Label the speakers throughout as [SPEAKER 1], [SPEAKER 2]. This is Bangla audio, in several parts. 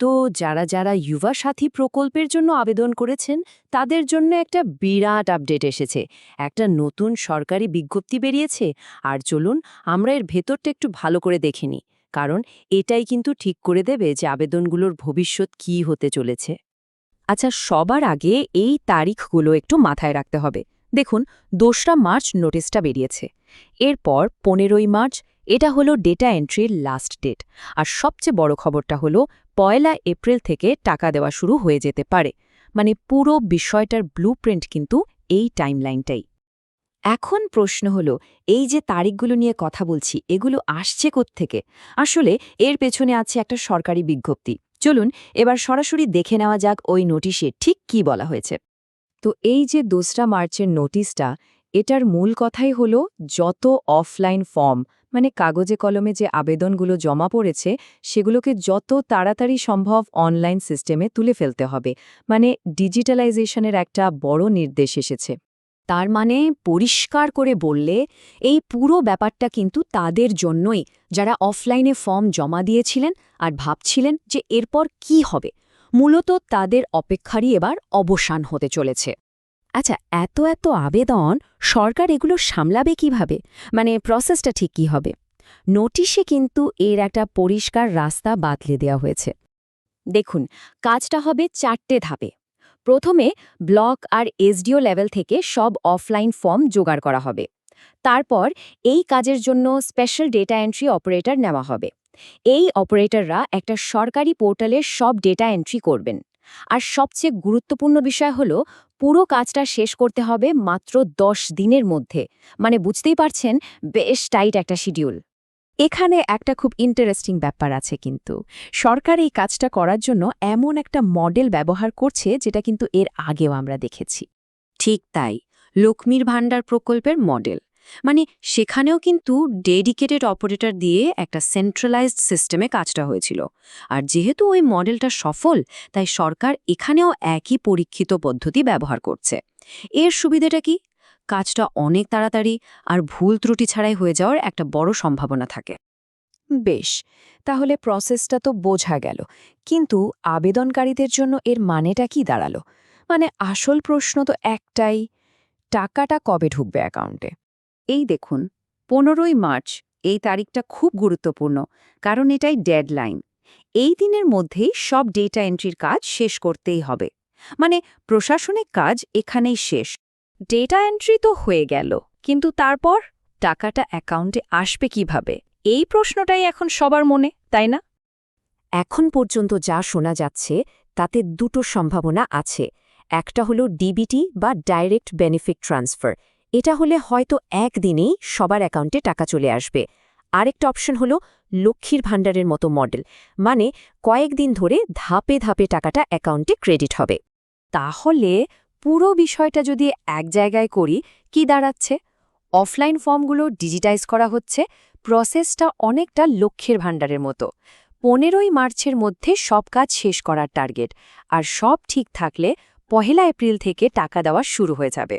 [SPEAKER 1] তো যারা যারা যুবা সাথী প্রকল্পের জন্য আবেদন করেছেন তাদের জন্য একটা বিরাট আপডেট এসেছে। একটা নতুন সরকারি বিজ্ঞপ্তি বেরিয়েছে। আর চলুন আমরা এর ভেতরটা একটু ভালো করে দেখে নিই, কারণ এটাই কিন্তু ঠিক করে দেবে যে আবেদনগুলোর ভবিষ্যৎ কী হতে চলেছে।
[SPEAKER 2] আচ্ছা, সবার আগে এই তারিখগুলো একটু মাথায় রাখতে হবে। দেখুন, ২রা মার্চ নোটিশটা বেরিয়েছে। এরপর ১৫ই মার্চ, এটা হলো ডেটা এন্ট্রির লাস্ট ডেট। আর সবচেয়ে বড় খবরটা হলো ১লা এপ্রিল থেকে টাকা দেওয়া শুরু হয়ে যেতে পারে। মানে পুরো বিষয়টার ব্লুপ্রিন্ট কিন্তু এই টাইমলাইনটাই।
[SPEAKER 1] এখন প্রশ্ন হলো, এই যে তারিখগুলো নিয়ে কথা বলছি, এগুলো আসছে কোত্থেকে? আসলে এর পেছনে আছে একটা সরকারি বিজ্ঞপ্তি। চলুন এবার সরাসরি দেখে নেওয়া যাক ওই নোটিশে ঠিক কি বলা হয়েছে। তো এই যে ২রা মার্চের নোটিশটা, এটার মূল কথাই হলো যত অফলাইন ফর্ম, মানে কাগজে কলমে যে আবেদনগুলো জমা পড়েছে, সেগুলোকে যত তাড়াতাড়ি সম্ভব অনলাইন সিস্টেমে তুলে ফেলতে হবে। মানে ডিজিটালাইজেশনের একটা বড় নির্দেশ এসেছে। তার মানে পরিষ্কার করে বললে, এই পুরো ব্যাপারটা কিন্তু তাদের জন্যই, যারা অফলাইনে ফর্ম জমা দিয়েছিলেন আর ভাবছিলেন যে এরপর কি হবে। মূলত তাদের অপেক্ষারই এবার অবসান হতে চলেছে।
[SPEAKER 2] আচ্ছা, এত এত আবেদন, সরকার এগুলো সামলাবে কিভাবে? মানে প্রসেসটা ঠিক কী হবে? নোটিশে কিন্তু এর একটা পরিষ্কার রাস্তা বাতলে দেওয়া হয়েছে।
[SPEAKER 1] দেখুন, কাজটা হবে ৪টে ধাপে। প্রথমে ব্লক আর এসডিও লেভেল থেকে সব অফলাইন ফর্ম জোগাড় করা হবে। তারপর এই কাজের জন্য স্পেশাল ডেটা এন্ট্রি অপারেটর নেওয়া হবে। এই অপারেটররা একটা সরকারি পোর্টালে সব ডেটা এন্ট্রি করবেন। আর সবচেয়ে গুরুত্বপূর্ণ বিষয় হলো, পুরো কাজটা শেষ করতে হবে মাত্র ১০ দিনের মধ্যে। মানে বুঝতেই পারছেন, বেশ টাইট একটা শিডিউল।
[SPEAKER 2] এখানে একটা খুব ইন্টারেস্টিং ব্যাপার আছে কিন্তু। সরকার এই কাজটা করার জন্য এমন একটা মডেল ব্যবহার করছে যেটা কিন্তু এর আগেও আমরা দেখেছি।
[SPEAKER 1] ঠিক তাই, লক্ষ্মীর ভাণ্ডার প্রকল্পের মডেল। মানে সেখানেও কিন্তু ডেডিকেটেড অপারেটর দিয়ে একটা সেন্ট্রালাইজড সিস্টেমে কাজটা হয়েছিল। আর যেহেতু ওই মডেলটা সফল, তাই সরকার এখানেও একই পরীক্ষিত পদ্ধতি ব্যবহার করছে। এর সুবিধাটা কি? কাজটা অনেক তাড়াতাড়ি আর ভুল ত্রুটি ছাড়াই হয়ে যাওয়ার একটা বড় সম্ভাবনা থাকে।
[SPEAKER 2] বেশ, তাহলে প্রসেসটা তো বোঝা গেল, কিন্তু আবেদনকারীদের জন্য এর মানেটা কি দাঁড়ালো? মানে আসল প্রশ্ন তো একটাই, টাকাটা কবে ঢুকবে অ্যাকাউন্টে?
[SPEAKER 1] এই দেখুন, ১৫ই মার্চ, এই তারিখটা খুব গুরুত্বপূর্ণ, কারণ এটাই ডেডলাইন। এই দিনের মধ্যেই সব ডেটা এন্ট্রির কাজ শেষ করতেই হবে। মানে প্রশাসনিক কাজ এখানেই শেষ।
[SPEAKER 2] ডেটা এন্ট্রি তো হয়ে গেল, কিন্তু তারপর টাকাটা অ্যাকাউন্টে আসবে কিভাবে? এই প্রশ্নটাই এখন সবার মনে, তাই না?
[SPEAKER 1] এখন পর্যন্ত যা শোনা যাচ্ছে তাতে দুটো সম্ভাবনা আছে। একটা হলো ডিবিটি বা ডাইরেক্ট বেনিফিট ট্রান্সফার। এটা হলে হয়তো একদিনেই সবার অ্যাকাউন্টে টাকা চলে আসবে। আরেকটা অপশন হলো লক্ষ্মীর ভাণ্ডারের মতো মডেল, মানে কয়েকদিন ধরে ধাপে ধাপে টাকাটা অ্যাকাউন্টে ক্রেডিট হবে। তাহলে পুরো বিষয়টা যদি এক জায়গায় করি, কি দাঁড়াচ্ছে? অফলাইন ফর্মগুলো ডিজিটাইজ করা হচ্ছে, প্রসেসটা অনেকটা লক্ষ্মীর ভাণ্ডারের মতো। ১৫ই মার্চের মধ্যে সব কাজ শেষ করার টার্গেট। আর সব ঠিক থাকলে ১লা এপ্রিল থেকে টাকা দেওয়া শুরু হয়ে যাবে।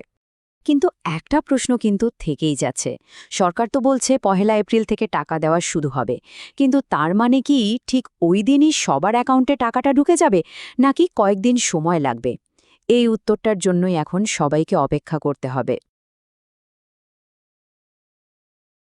[SPEAKER 1] কিন্তু একটা প্রশ্ন কিন্তু থেকেই যাচ্ছে। সরকার তো বলছে ১লা এপ্রিল থেকে টাকা দেওয়া শুরু হবে, কিন্তু তার মানে কি ঠিক ওই দিনই সবার অ্যাকাউন্টে টাকাটা ঢুকে যাবে, নাকি কয়েকদিন সময় লাগবে? এই উত্তরটার জন্যই এখন সবাইকে অপেক্ষা করতে হবে।